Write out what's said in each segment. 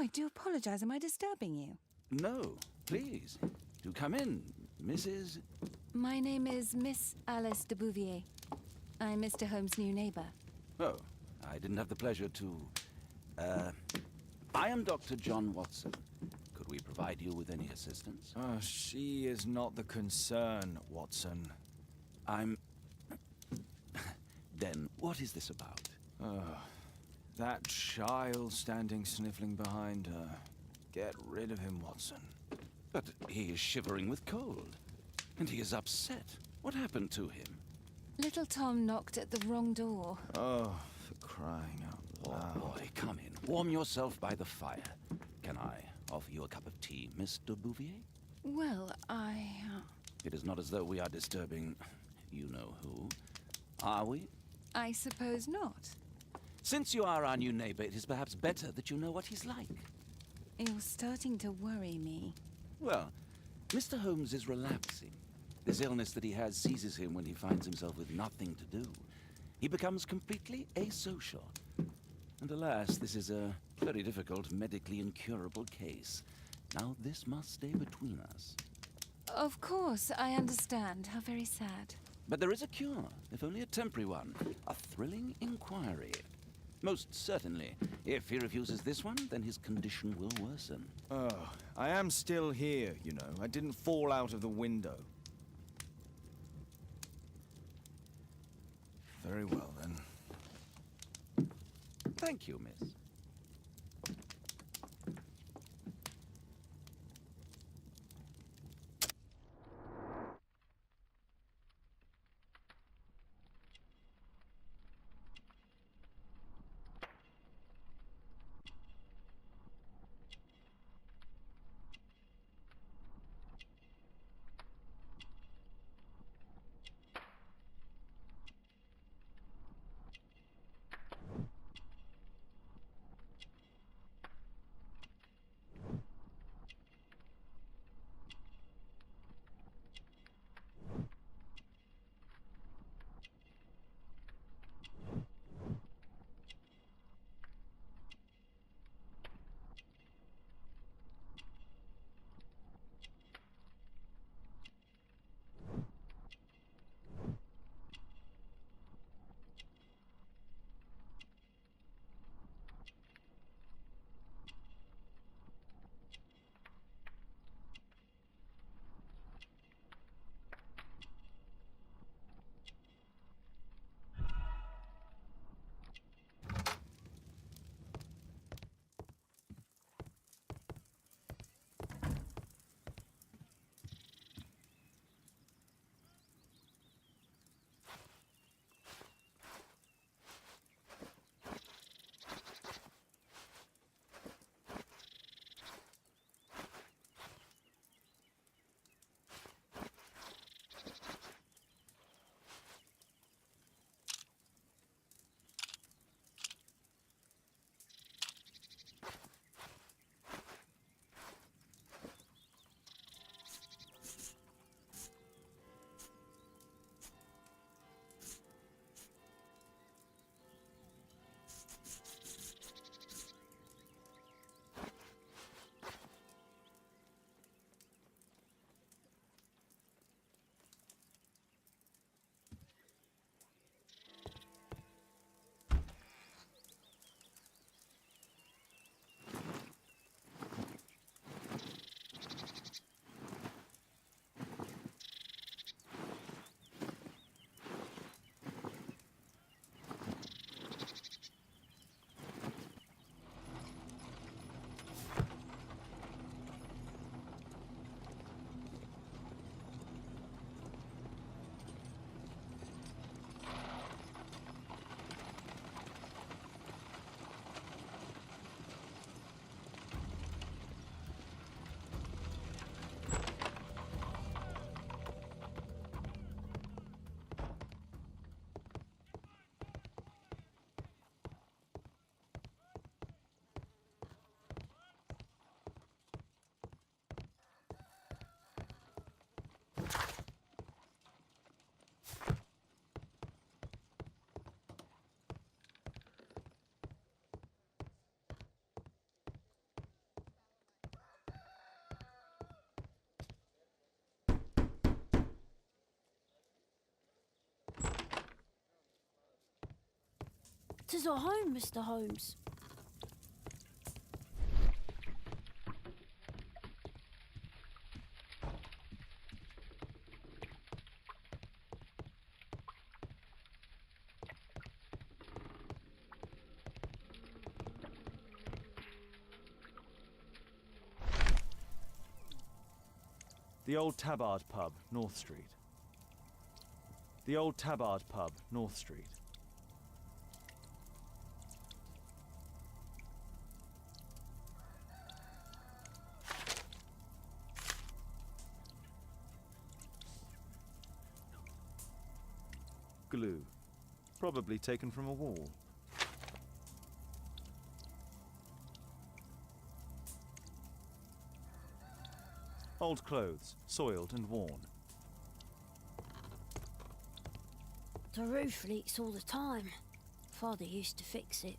I do apologize. Am I disturbing you? No, please. Do come in, Mrs. My name is Miss Alice de Bouvier. I'm Mr. Holmes' new neighbor. Oh, I didn't have the pleasure to... I am Dr. John Watson. Could we provide you with any assistance? Oh, she is not the concern, Watson. I'm... Then, what is this about? That child standing sniffling behind her. Get rid of him, Watson. But he is shivering with cold. And he is upset. What happened to him? Little Tom knocked at the wrong door. Oh, for crying out loud. Oh, boy, come in. Warm yourself by the fire. Can I offer you a cup of tea, Mr. Bouvier? Well, It is not as though we are disturbing you-know-who. Are we? I suppose not. Since you are our new neighbor, it is perhaps better that you know what he's like. You're starting to worry me. Well, Mr. Holmes is relapsing. This illness that he has seizes him when he finds himself with nothing to do. He becomes completely asocial. And alas, this is a very difficult, medically incurable case. Now, this must stay between us. Of course, I understand. How very sad. But there is a cure, if only a temporary one. A thrilling inquiry. Most certainly. If he refuses this one, then his condition will worsen. Oh, I am still here, you know. I didn't fall out of the window. Very well, then. Thank you, miss. doctor's at home, Mr. Holmes. The Old Tabard Pub, North Street. The Old Tabard Pub, North Street. Glue. Probably taken from a wall. Old clothes, soiled and worn. The roof leaks all the time. Father used to fix it.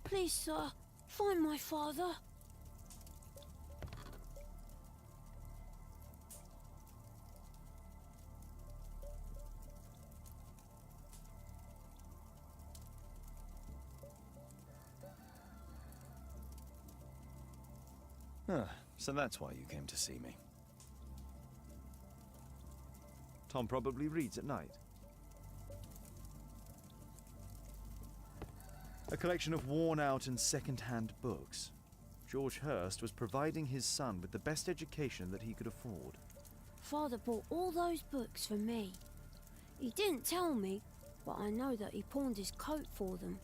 Please, sir, find my father. So that's why you came to see me. Tom probably reads at night. A collection of worn-out and second-hand books. George Hurst was providing his son with the best education that he could afford. Father bought all those books for me. He didn't tell me, but I know that he pawned his coat for them.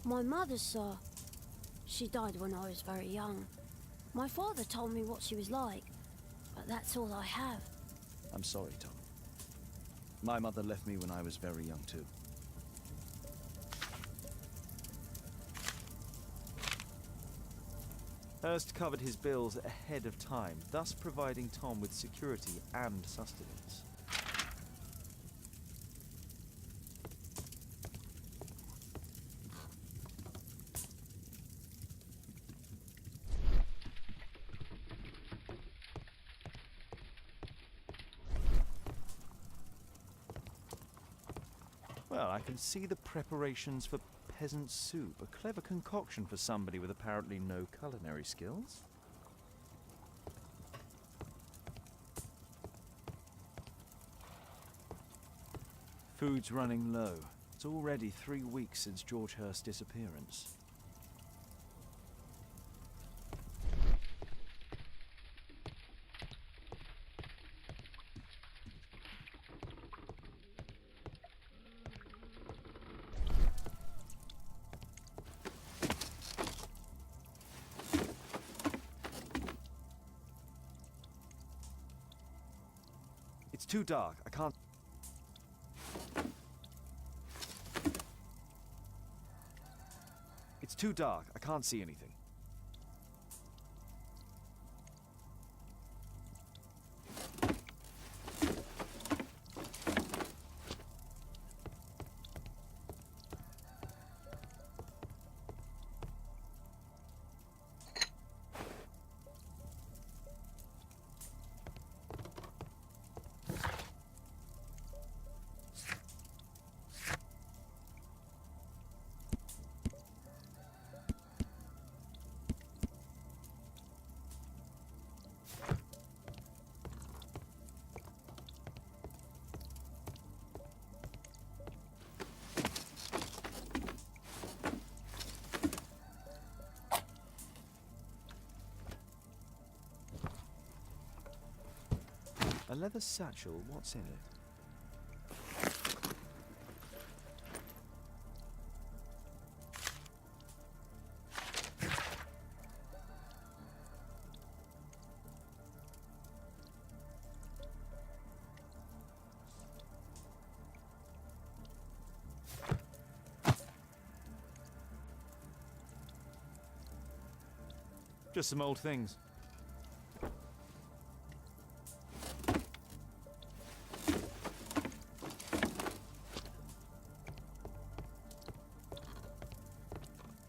My mother, sir, she died when I was very young. My father told me what she was like, but that's all I have. I'm sorry, Tom. My mother left me when I was very young, too. Hurst covered his bills ahead of time, thus providing Tom with security and sustenance. Well, I can see the preparations for peasant soup, a clever concoction for somebody with apparently no culinary skills. Food's running low. It's already 3 weeks since George Hurst's disappearance. It's too dark. I can't... It's too dark. I can't see anything. A leather satchel, what's in it? Just some old things.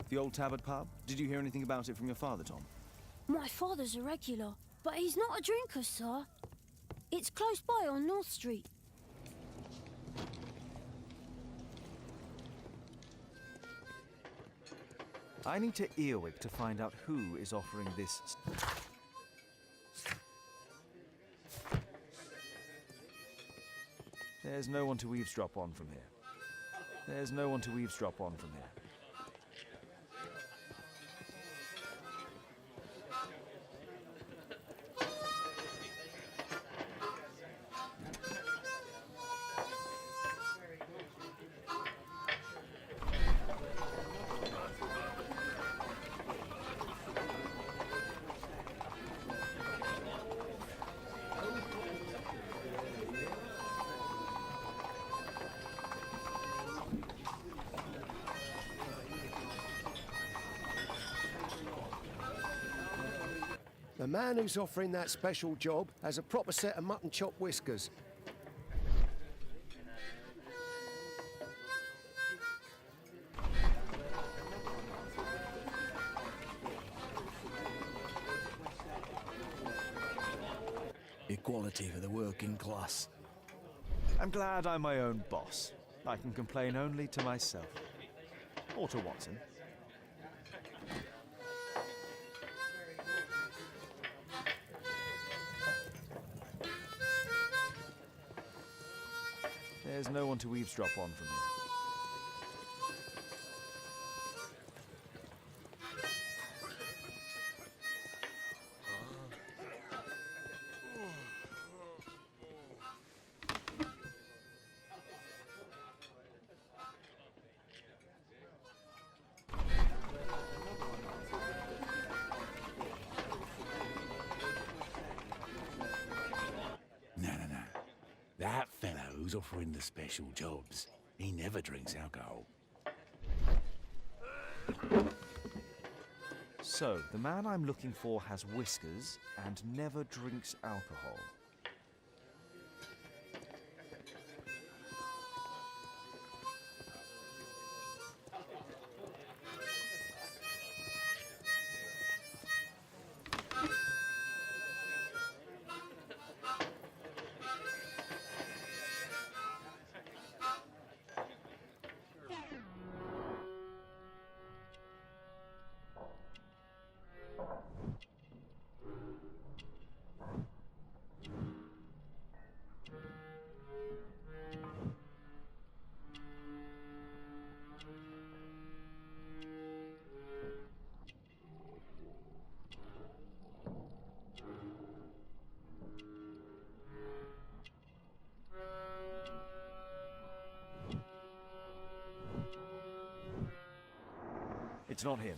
The old Tabard pub? Did you hear anything about it from your father, Tom? My father's a regular, but he's not a drinker, sir. It's close by on North Street. I need to Earwig to find out who is offering this. There's no one to eavesdrop on from here. There's no one to eavesdrop on from here. The man who's offering that special job has a proper set of mutton chop whiskers. Equality for the working class. I'm glad I'm my own boss. I can complain only to myself. Or to Watson. There's no one to eavesdrop on from here. No. That fellow who's offering the special jobs, he never drinks alcohol. So, the man I'm looking for has whiskers and never drinks alcohol. It's not him.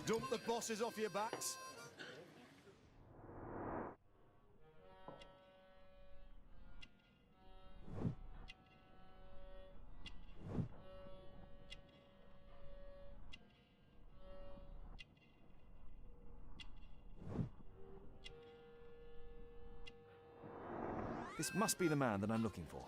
Dump the bosses off your backs. This must be the man that I'm looking for.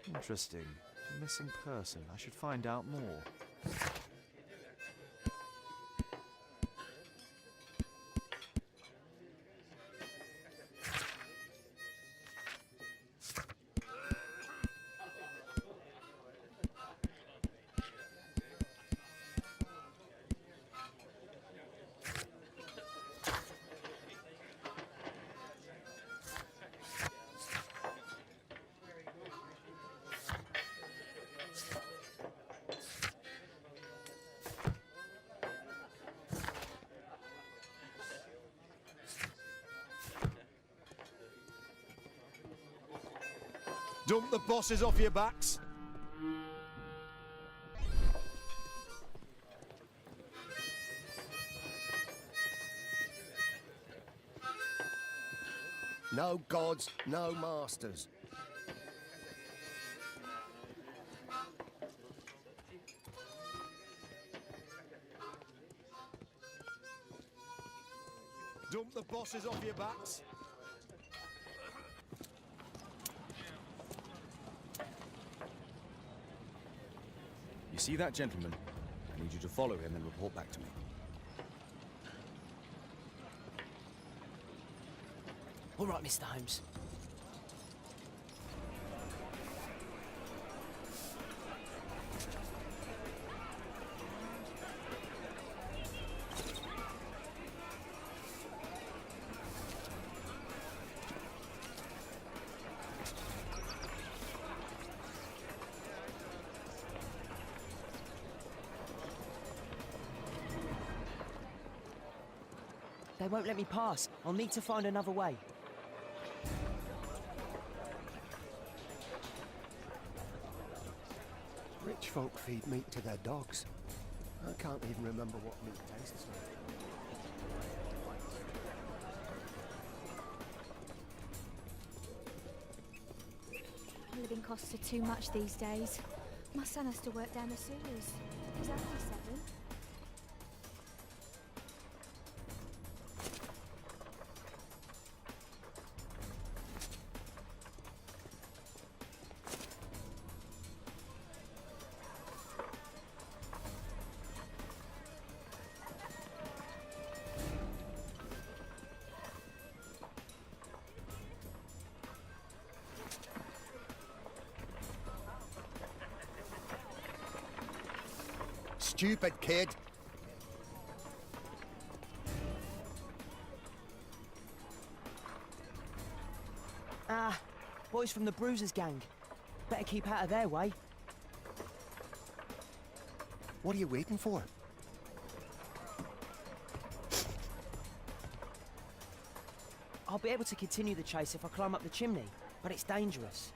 Interesting. A missing person. I should find out more. Dump the bosses off your backs. No gods, no masters. Dump the bosses off your backs. You see that gentleman? I need you to follow him and report back to me. All right, Mr. Holmes. They won't let me pass. I'll need to find another way. Rich folk feed meat to their dogs. I can't even remember what meat tastes like. Living costs are too much these days. My son has to work down the sewers. He's only 7. Stupid kid. Ah, boys from the Bruisers gang. Better keep out of their way. What are you waiting for? I'll be able to continue the chase if I climb up the chimney, but it's dangerous.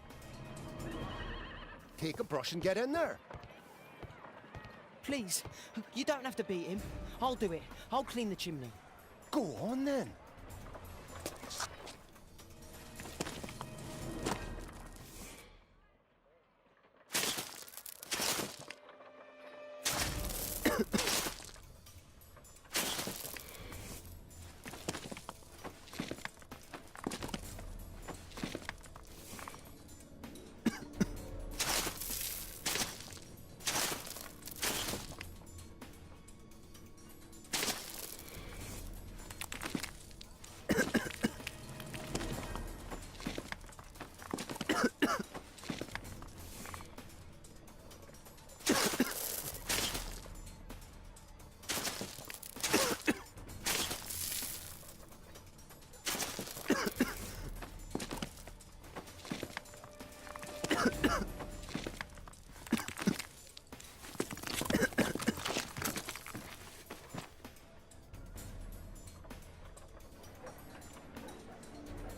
Take a brush and get in there. Please, you don't have to beat him. I'll do it. I'll clean the chimney. Go on then.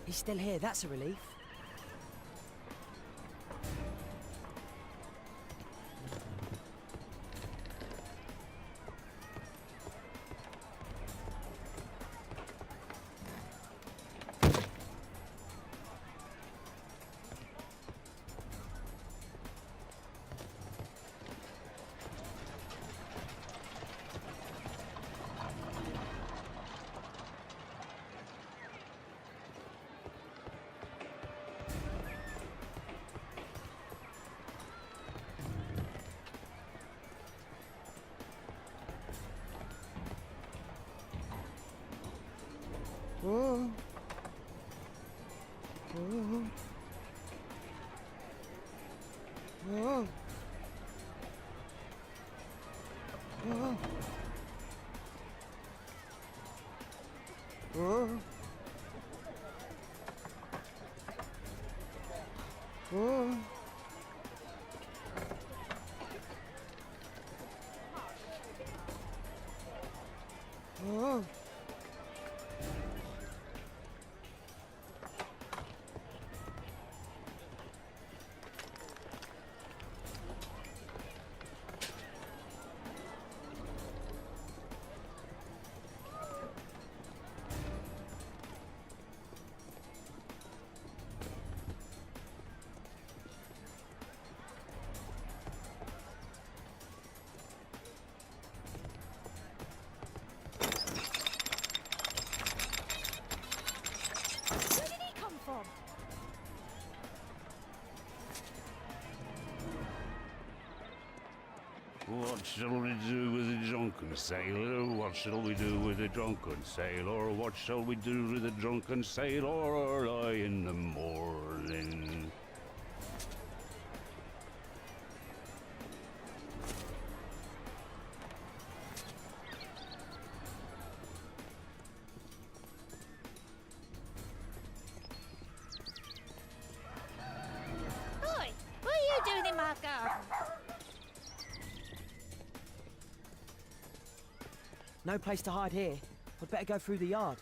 He's still here, that's a relief. Oh. Oh. Oh. Oh. Oh. Oh. shall we do with a drunken sailor? What shall we do with a drunken sailor? What shall we do with a drunken sailor early in the morning? Oi, what are you doing in my garden? No place to hide here. I'd better go through the yard.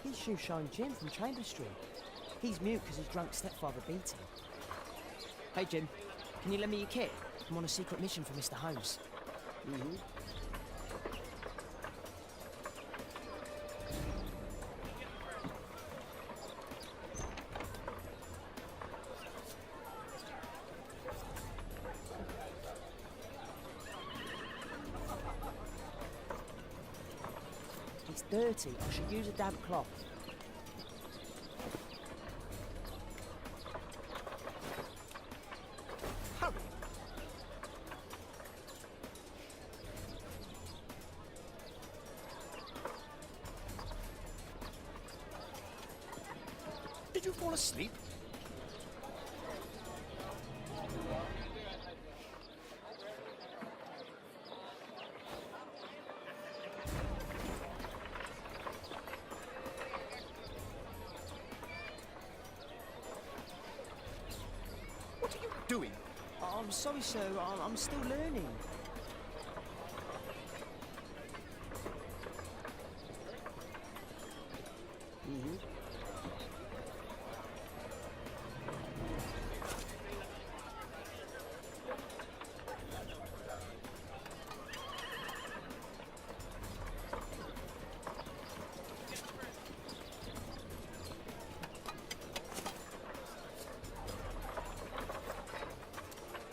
He's Shoeshine Jim from Chamber Street. He's mute because his drunk stepfather beat him. Hey Jim, can you lend me your kit? I'm on a secret mission for Mr. Holmes. It's dirty. I should use a damp cloth. Hurry! Did you fall asleep? What are you doing? I'm sorry, sir. I'm still learning.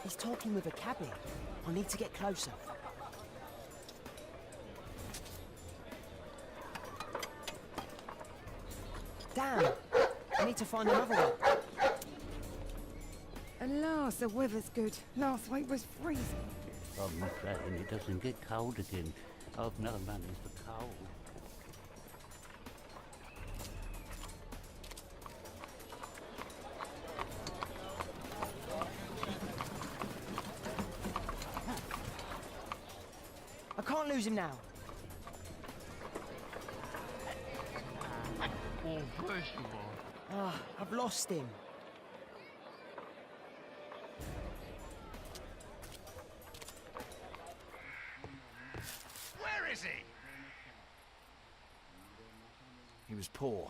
He's talking with a cabbie. I need to get closer. Damn! I need to find another one. Alas, the weather's good. Last week was freezing. I'm not saying it doesn't get cold again. I've no money for coal. I can't lose him now. Oh, first of all, I've lost him. Where is he? He was poor.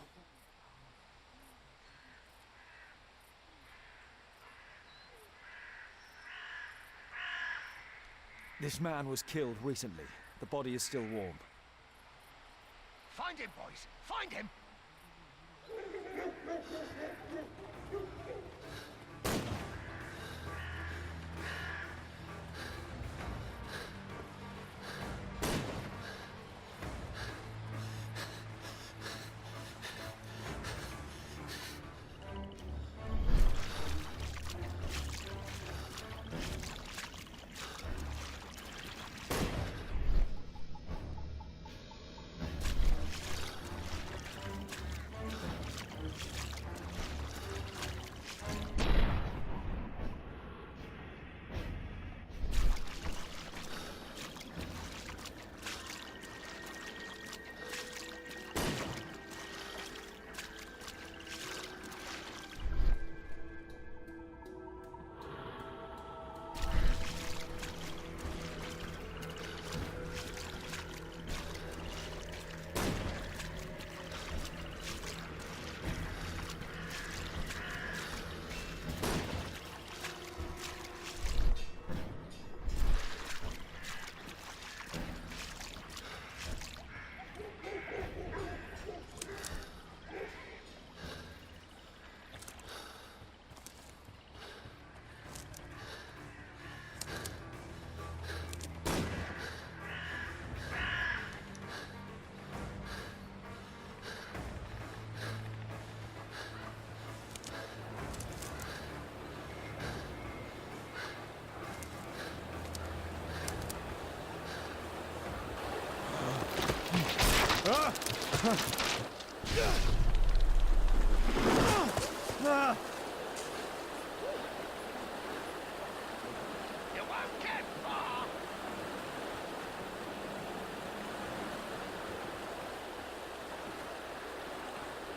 This man was killed recently. The body is still warm. Find him, boys! Find him!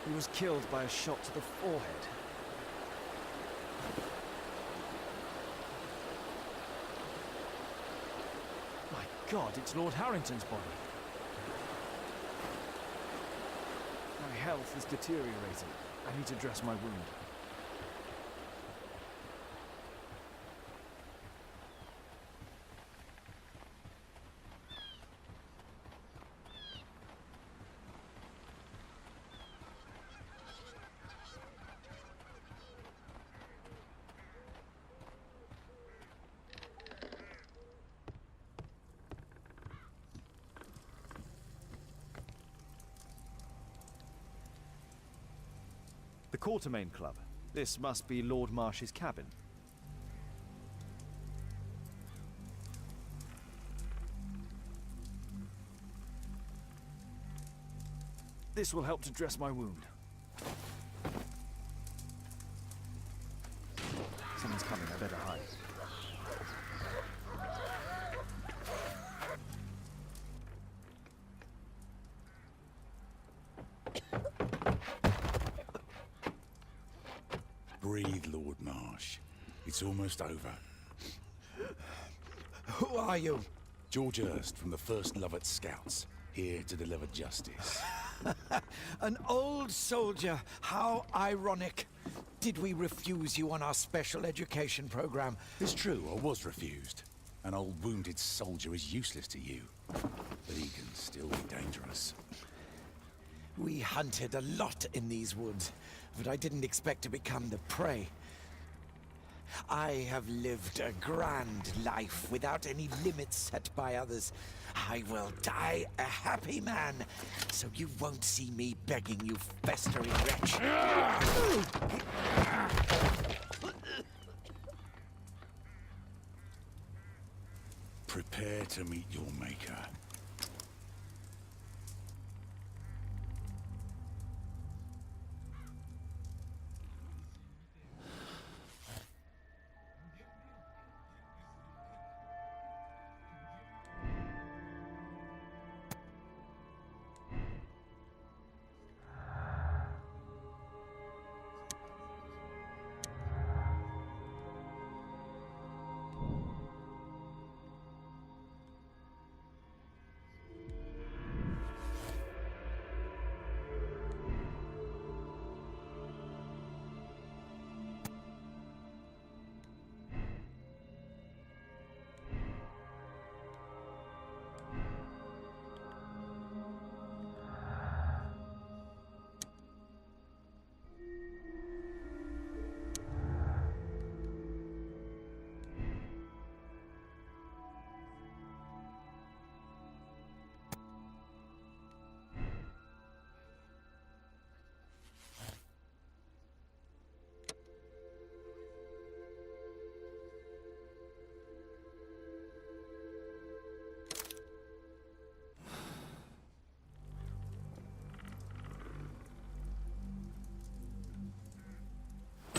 He was killed by a shot to the forehead. My God, it's Lord Harrington's body. My health is deteriorating. I need to dress my wound. The Quartermain Club. This must be Lord Marsh's cabin. This will help to dress my wound. Someone's coming, I better hide. Breathe, Lord Marsh. It's almost over. Who are you? George Hurst from the 1st Lovett Scouts, here to deliver justice. An old soldier. How ironic. Did we refuse you on our special education program? It's true, I was refused. An old wounded soldier is useless to you, but he can still be dangerous. We hunted a lot in these woods, but I didn't expect to become the prey. I have lived a grand life without any limits set by others. I will die a happy man, so you won't see me begging, you festering wretch. Prepare to meet your maker.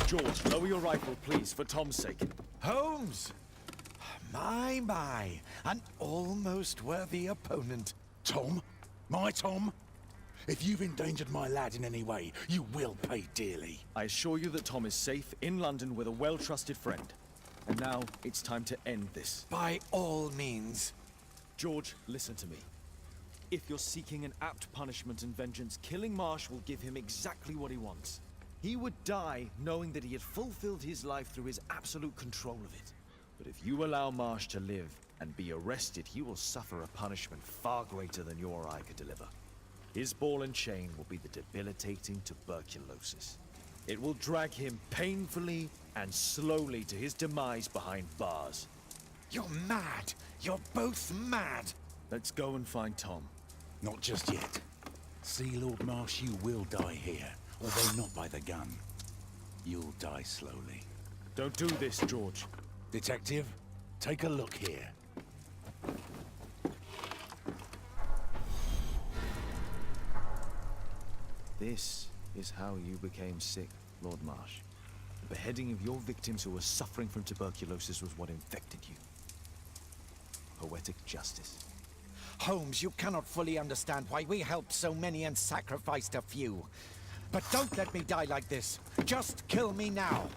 George, lower your rifle, please, for Tom's sake. Holmes! My, an almost worthy opponent. Tom? My Tom? If you've endangered my lad in any way, you will pay dearly. I assure you that Tom is safe in London with a well-trusted friend. And now, it's time to end this. By all means. George, listen to me. If you're seeking an apt punishment and vengeance, killing Marsh will give him exactly what he wants. He would die knowing that he had fulfilled his life through his absolute control of it. But if you allow Marsh to live and be arrested, he will suffer a punishment far greater than your eye could deliver. His ball and chain will be the debilitating tuberculosis. It will drag him painfully and slowly to his demise behind bars. You're mad! You're both mad! Let's go and find Tom. Not just yet. See, Lord Marsh, you will die here. Although not by the gun. You'll die slowly. Don't do this, George. Detective, take a look here. This is how you became sick, Lord Marsh. The beheading of your victims who were suffering from tuberculosis was what infected you. Poetic justice. Holmes, you cannot fully understand why we helped so many and sacrificed a few. But don't let me die like this. Just kill me now.